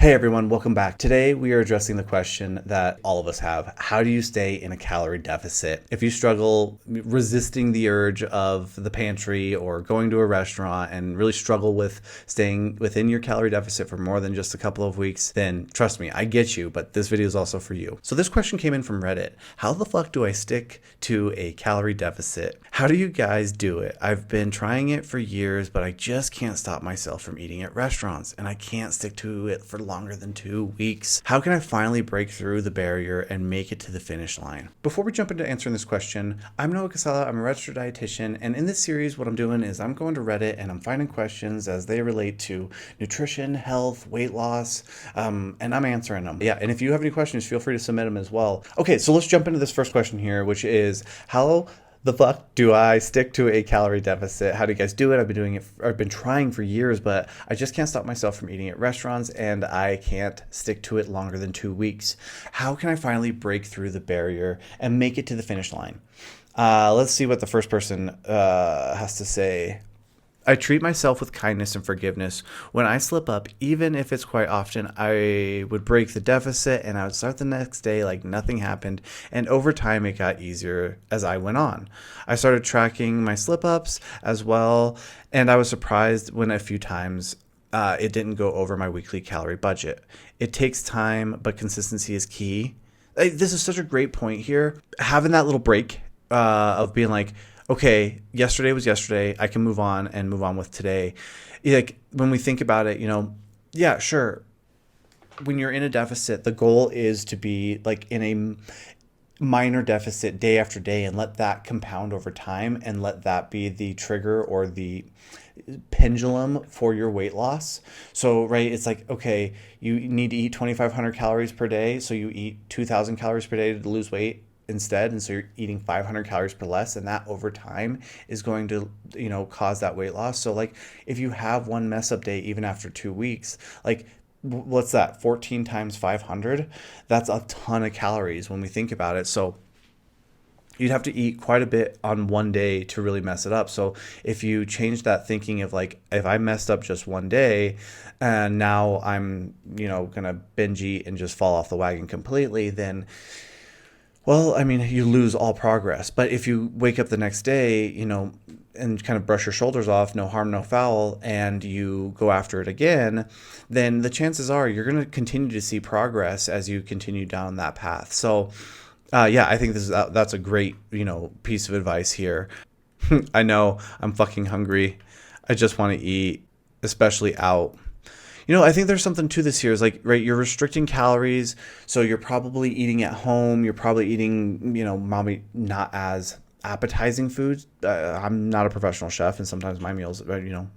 Hey everyone, welcome back. Today we are addressing the question that all of us have. How do you stay in a calorie deficit? If you struggle resisting the urge of the pantry or going to a restaurant and really struggle with staying within your calorie deficit for more than just a couple of weeks, then trust me, I get you, but this video is also for you. So this question came in from Reddit. How the fuck do I stick to a calorie deficit? How do you guys do it? I've been trying it for years, but I just can't stop myself from eating at restaurants, and I can't stick to it for longer than 2 weeks. How can I finally break through the barrier and make it to the finish line? Before we jump into answering this question, I'm Noah Casella. I'm a registered dietitian, and in this series, what I'm doing is I'm going to Reddit and I'm finding questions as they relate to nutrition, health, weight loss, and I'm answering them. Yeah, and if you have any questions, feel free to submit them as well. Okay, so let's jump into this first question here, which is how the fuck do I stick to a calorie deficit? How do you guys do it? I've been trying for years, but I just can't stop myself from eating at restaurants, and I can't stick to it longer than 2 weeks. How can I finally break through the barrier and make it to the finish line? Let's see what the first person has to say. I treat myself with kindness and forgiveness. When I slip up, even if it's quite often, I would break the deficit and I would start the next day like nothing happened. And over time, it got easier as I went on. I started tracking my slip ups as well. And I was surprised when a few times it didn't go over my weekly calorie budget. It takes time, but consistency is key. This is such a great point here. Having that little break of being like, okay, yesterday was yesterday. I can move on with today. Like when we think about it, yeah, sure. When you're in a deficit, the goal is to be like in a minor deficit day after day and let that compound over time and let that be the trigger or the pendulum for your weight loss. So, right, it's like, okay, you need to eat 2,500 calories per day. So you eat 2,000 calories per day to lose weight instead, and so you're eating 500 calories per less, and that over time is going to cause that weight loss. So like if you have one mess up day even after 2 weeks, like what's that, 14 times 500? That's a ton of calories when we think about it. So you'd have to eat quite a bit on one day to really mess it up. So if you change that thinking of like, if I messed up just one day and now I'm gonna binge eat and just fall off the wagon completely, then well, I mean, you lose all progress. But if you wake up the next day, and kind of brush your shoulders off, no harm, no foul, and you go after it again, then the chances are you're going to continue to see progress as you continue down that path. So, yeah, I think that's a great, piece of advice here. I know I'm fucking hungry. I just want to eat, especially out. I think there's something to this here. Is like, right, you're restricting calories, so you're probably eating at home. You're probably eating, maybe not as appetizing foods. I'm not a professional chef, and sometimes my meals,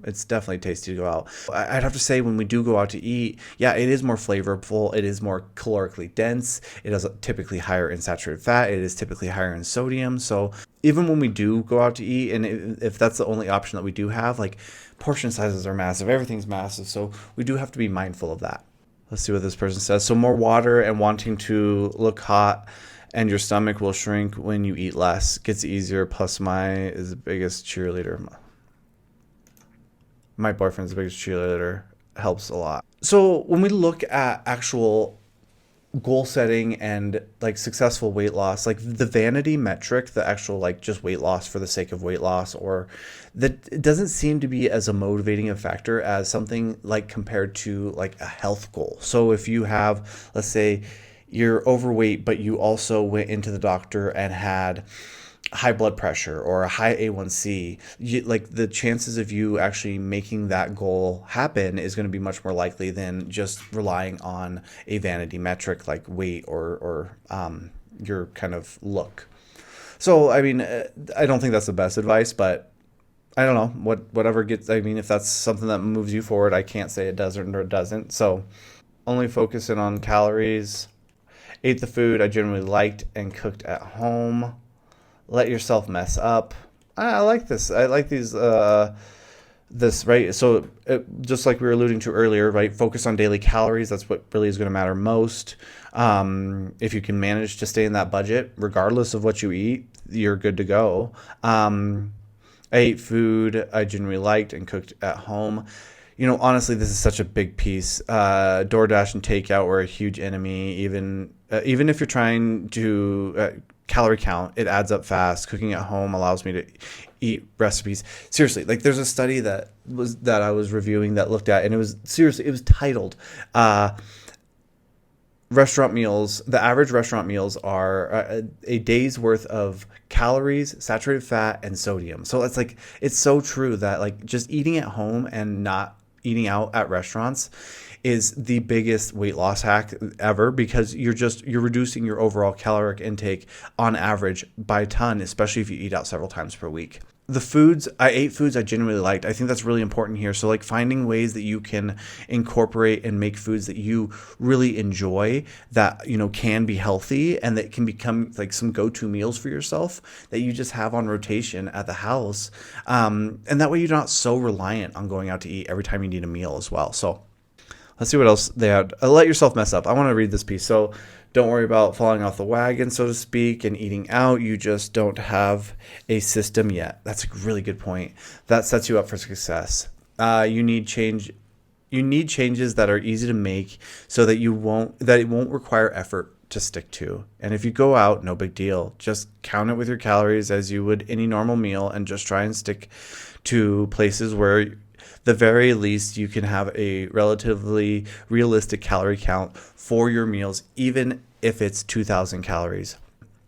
it's definitely tasty to go out. I'd have to say when we do go out to eat, yeah, it is more flavorful. It is more calorically dense. It is typically higher in saturated fat. It is typically higher in sodium. So even when we do go out to eat, and if that's the only option that we do have, like portion sizes are massive. Everything's massive. So we do have to be mindful of that. Let's see what this person says. So more water and wanting to look hot and your stomach will shrink when you eat less. Gets easier. Plus is the biggest cheerleader. My boyfriend's the biggest cheerleader. Helps a lot. So when we look at actual goal setting and like successful weight loss, like the vanity metric, the actual like just weight loss for the sake of weight loss, or that it doesn't seem to be as a motivating a factor as something like compared to like a health goal. So if you have, let's say you're overweight, but you also went into the doctor and had high blood pressure or a high A1C, like the chances of you actually making that goal happen is going to be much more likely than just relying on a vanity metric like weight or your kind of look. So, I mean, I don't think that's the best advice, but I don't know, whatever gets, I mean, if that's something that moves you forward, I can't say it does or it doesn't. So only focusing on calories. Ate the food I generally liked and cooked at home. Let yourself mess up. I like this. I like these, this, right? So just like we were alluding to earlier, right? Focus on daily calories. That's what really is going to matter most. If you can manage to stay in that budget, regardless of what you eat, you're good to go. I ate food I generally liked and cooked at home. Honestly, this is such a big piece. DoorDash and takeout were a huge enemy. Even if you're trying to calorie count, it adds up fast. Cooking at home allows me to eat recipes. Seriously, like there's a study that I was reviewing that looked at, and it was titled restaurant meals. The average restaurant meals are a day's worth of calories, saturated fat, and sodium. So it's so true that like just eating at home and not eating out at restaurants is the biggest weight loss hack ever, because you're reducing your overall caloric intake on average by a ton, especially if you eat out several times per week. I ate foods I genuinely liked. I think that's really important here. So like finding ways that you can incorporate and make foods that you really enjoy that, can be healthy and that can become like some go-to meals for yourself that you just have on rotation at the house. And that way you're not so reliant on going out to eat every time you need a meal as well. So let's see what else they had. Let yourself mess up. I want to read this piece. So don't worry about falling off the wagon, so to speak, and eating out. You just don't have a system yet. That's a really good point. That sets you up for success. You need change. You need changes that are easy to make so that it won't require effort to stick to. And if you go out, no big deal. Just count it with your calories as you would any normal meal, and just try and stick to places where the very least you can have a relatively realistic calorie count for your meals, even if it's 2,000 calories.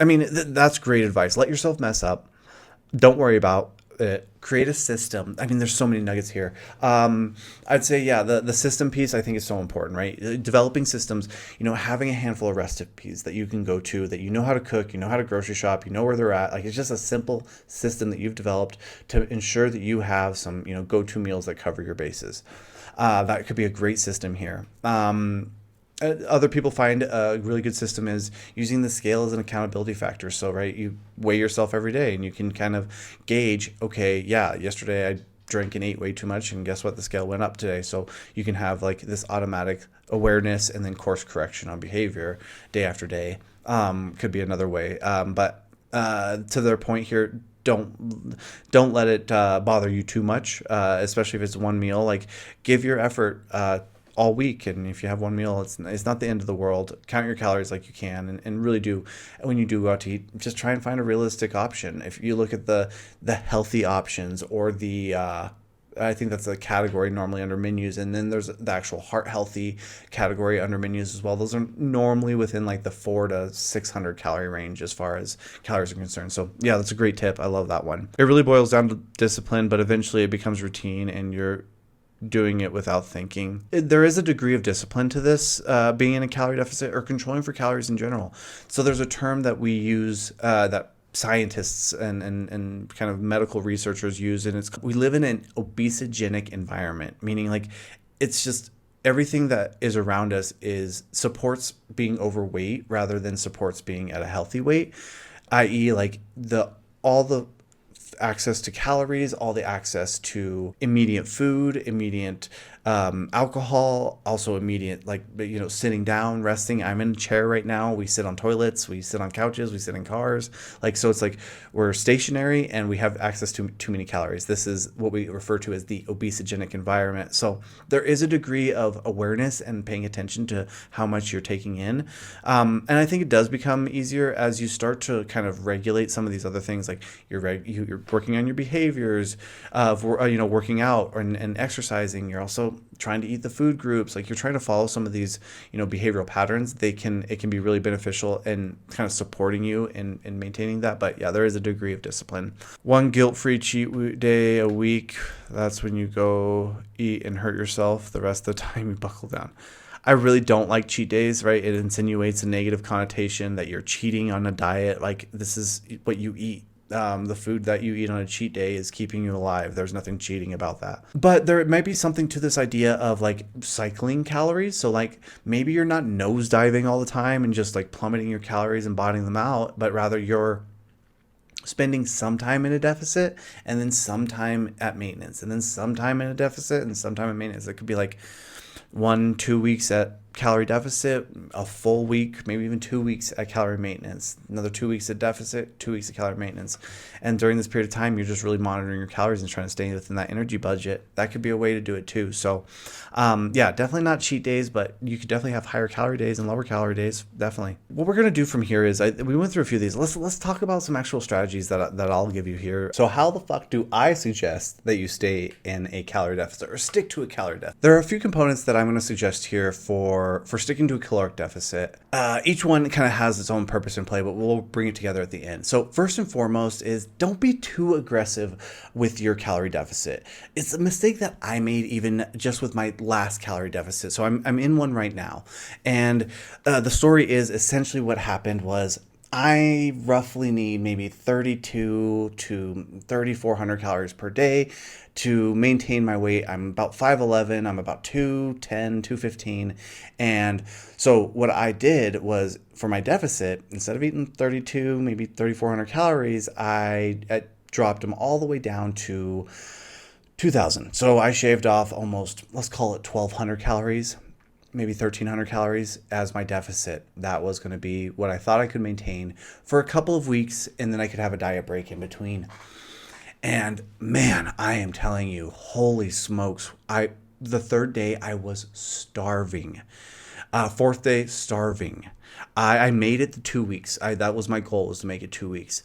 I mean, that's great advice. Let yourself mess up. Don't worry about it. Create a system. I mean, there's so many nuggets here. I'd say, yeah, the system piece I think is so important, right? Developing systems, having a handful of recipes that you can go to, that you know how to cook, you know how to grocery shop, you know where they're at. Like it's just a simple system that you've developed to ensure that you have some, go-to meals that cover your bases. That could be a great system here. Other people find a really good system is using the scale as an accountability factor. So, right, you weigh yourself every day and you can kind of gauge, okay, yeah, yesterday I drank and ate way too much, and guess what? The scale went up today. So you can have like this automatic awareness and then course correction on behavior day after day. Could be another way. But to their point here, don't let it bother you too much, especially if it's one meal. Like give your effort all week, and if you have one meal, it's not the end of the world. Count your calories like you can, and really do, when you do go out to eat, just try and find a realistic option. If you look at the healthy options, or I think that's a category normally under menus, and then there's the actual heart healthy category under menus as well. Those are normally within like the 400 to 600 calorie range as far as calories are concerned. So yeah, that's a great tip. I love that one. It really boils down to discipline, but eventually it becomes routine and you're doing it without thinking. There is a degree of discipline to this, being in a calorie deficit or controlling for calories in general. So there's a term that we use that scientists and kind of medical researchers use, and we live in an obesogenic environment, meaning like it's just everything that is around us supports being overweight rather than supports being at a healthy weight, i.e. like all the access to calories, all the access to immediate food, immediate alcohol, also immediate, like, sitting down, resting. I'm in a chair right now. We sit on toilets, we sit on couches, we sit in cars. Like, so it's like we're stationary and we have access to too many calories. This is what we refer to as the obesogenic environment. So there is a degree of awareness and paying attention to how much you're taking in. And I think it does become easier as you start to kind of regulate some of these other things, like you're working on your behaviors of, working out and exercising. You're also trying to eat the food groups, like you're trying to follow some of these, behavioral patterns. It can be really beneficial in kind of supporting you in maintaining that. But yeah, there is a degree of discipline. One guilt-free cheat day a week. That's when you go eat and hurt yourself. The rest of the time you buckle down. I really don't like cheat days, right? It insinuates a negative connotation that you're cheating on a diet. Like, this is what you eat. The food that you eat on a cheat day is keeping you alive. There's nothing cheating about that. But there might be something to this idea of like cycling calories. So like maybe you're not nosediving all the time and just like plummeting your calories and bottoming them out, but rather you're spending some time in a deficit and then some time at maintenance and then some time in a deficit and some time at maintenance. It could be like 1-2 weeks at calorie deficit, a full week, maybe even 2 weeks at calorie maintenance, another 2 weeks at deficit, 2 weeks at calorie maintenance. And during this period of time, you're just really monitoring your calories and trying to stay within that energy budget. That could be a way to do it too. So, yeah, definitely not cheat days, but you could definitely have higher calorie days and lower calorie days. Definitely. What we're going to do from here is we went through a few of these. Let's talk about some actual strategies that I'll give you here. So how the fuck do I suggest that you stay in a calorie deficit or stick to a calorie deficit? There are a few components that I'm going to suggest here for sticking to a caloric deficit. Each one kind of has its own purpose and play, but we'll bring it together at the end. So first and foremost is don't be too aggressive with your calorie deficit. It's a mistake that I made even just with my last calorie deficit. So I'm in one right now. And the story is essentially what happened was I roughly need maybe 32 to 3,400 calories per day to maintain my weight. I'm about 5'11", I'm about 210, 215. And so what I did was for my deficit, instead of eating 32, maybe 3,400 calories, I dropped them all the way down to 2,000. So I shaved off almost, let's call it 1,200 calories, maybe 1,300 calories as my deficit. That was going to be what I thought I could maintain for a couple of weeks, and then I could have a diet break in between. And man, I am telling you, holy smokes, the third day I was starving. Fourth day, starving. I made it the 2 weeks. That was my goal, was to make it 2 weeks.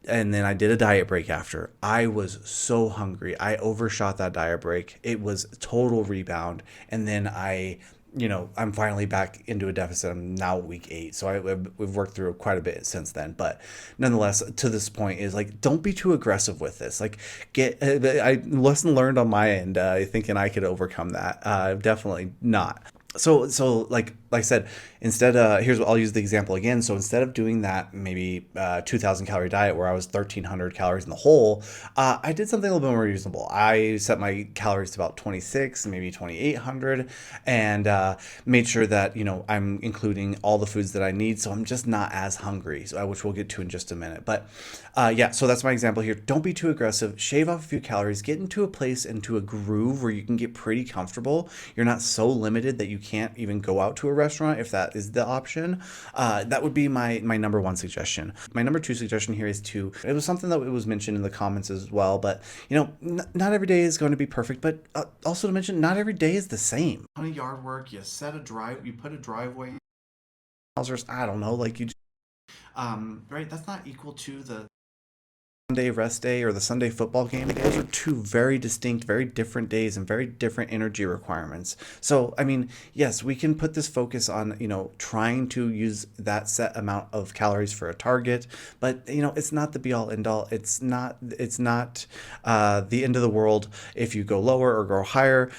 And then I did a diet break after. I was so hungry. I overshot that diet break. It was total rebound. And then I'm finally back into a deficit. I'm now week 8. So we've worked through quite a bit since then. But nonetheless, to this point is like, don't be too aggressive with this. Like lesson learned on my end, thinking I could overcome that. Definitely not. So like I said, instead, I'll use the example again. So instead of doing that maybe 2,000 calorie diet where I was 1,300 calories in the hole, I did something a little bit more reasonable. I set my calories to about 26, maybe 2,800, and made sure that I'm including all the foods that I need, so I'm just not as hungry, which we'll get to in just a minute. But yeah, so that's my example here. Don't be too aggressive. Shave off a few calories. Get into a place, into a groove where you can get pretty comfortable. You're not so limited that you can't even go out to a restaurant if that is the option. That would be my number one suggestion. My number two suggestion here is it was something that was mentioned in the comments as well, but not every day is going to be perfect, but also to mention, not every day is the same. On a yard work, you put a driveway, I don't know, like right, that's not equal to the Sunday rest day or the Sunday football game. Those are two very distinct, very different days and very different energy requirements. So, I mean, yes, we can put this focus on, trying to use that set amount of calories for a target, but, it's not the be all end all. It's not the end of the world if you go lower or go higher.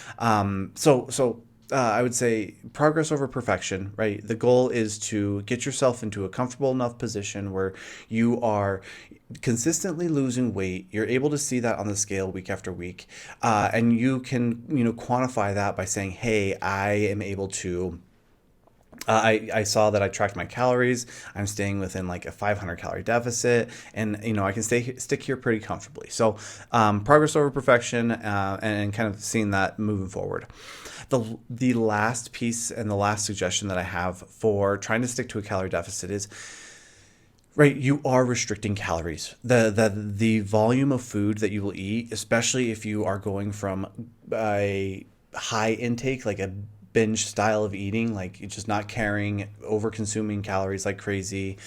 I would say progress over perfection, right? The goal is to get yourself into a comfortable enough position where you are consistently losing weight. You're able to see that on the scale week after week. And you can, quantify that by saying, hey, I am able to I saw that I tracked my calories. I'm staying within like a 500 calorie deficit, and I can stick here pretty comfortably. So progress over perfection, and kind of seeing that moving forward. The last piece and the last suggestion that I have for trying to stick to a calorie deficit is, right, you are restricting calories. The volume of food that you will eat, especially if you are going from a high intake, like a binge style of eating, like you're just not caring, over consuming calories like crazy,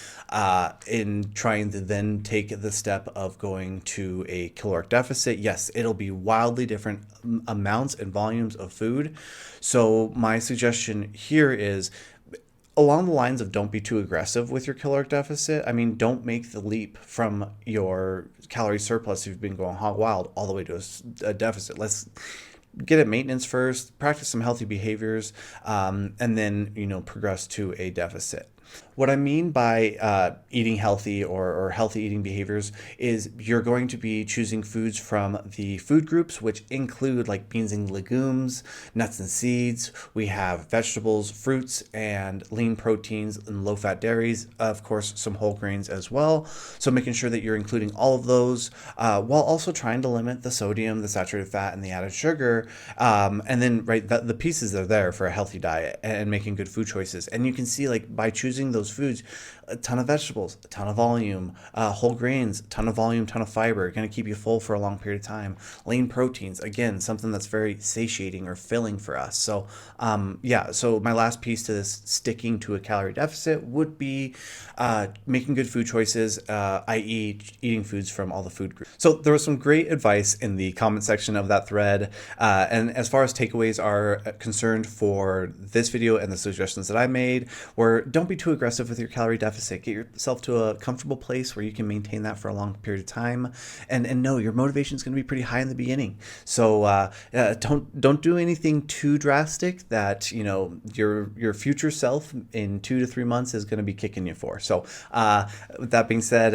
in trying to then take the step of going to a caloric deficit. Yes, it'll be wildly different amounts and volumes of food. So my suggestion here is along the lines of don't be too aggressive with your caloric deficit. I mean, don't make the leap from your calorie surplus if you've been going hog wild all the way to a deficit. Let's get at maintenance first, practice some healthy behaviors, and then progress to a deficit. What I mean by eating healthy or healthy eating behaviors is you're going to be choosing foods from the food groups, which include like beans and legumes, nuts and seeds. We have vegetables, fruits, and lean proteins and low-fat dairies. Of course, some whole grains as well. So making sure that you're including all of those while also trying to limit the sodium, the saturated fat, and the added sugar. And then, right, the pieces are there for a healthy diet and making good food choices. And you can see, like, by choosing those foods, a ton of vegetables, a ton of volume, whole grains, a ton of volume, ton of fiber, going to keep you full for a long period of time. Lean proteins, again, something that's very satiating or filling for us. So, yeah, so my last piece to this sticking to a calorie deficit would be making good food choices, i.e. eating foods from all the food groups. So there was some great advice in the comment section of that thread. And as far as takeaways are concerned for this video and the suggestions that I made, were don't be too aggressive with your calorie deficit. Get yourself to a comfortable place where you can maintain that for a long period of time. And know your motivation is going to be pretty high in the beginning. So don't do anything too drastic that, you know, your future self in 2 to 3 months is going to be kicking you for. So with that being said,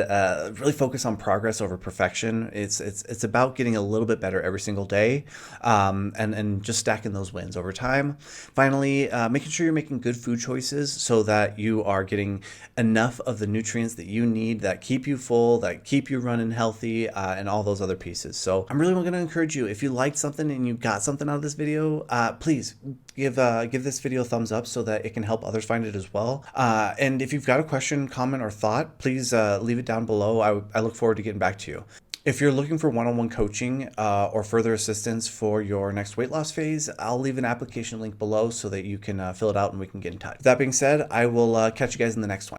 really focus on progress over perfection. It's about getting a little bit better every single day, and just stacking those wins over time. Finally, making sure you're making good food choices so that you are getting enough of the nutrients that you need that keep you full, that keep you running healthy, and all those other pieces. So I'm really going to encourage you, if you liked something and you got something out of this video, please give this video a thumbs up so that it can help others find it as well. And if you've got a question, comment, or thought, please leave it down below. I look forward to getting back to you. If you're looking for one-on-one coaching or further assistance for your next weight loss phase, I'll leave an application link below so that you can fill it out and we can get in touch. With that being said, I will catch you guys in the next one.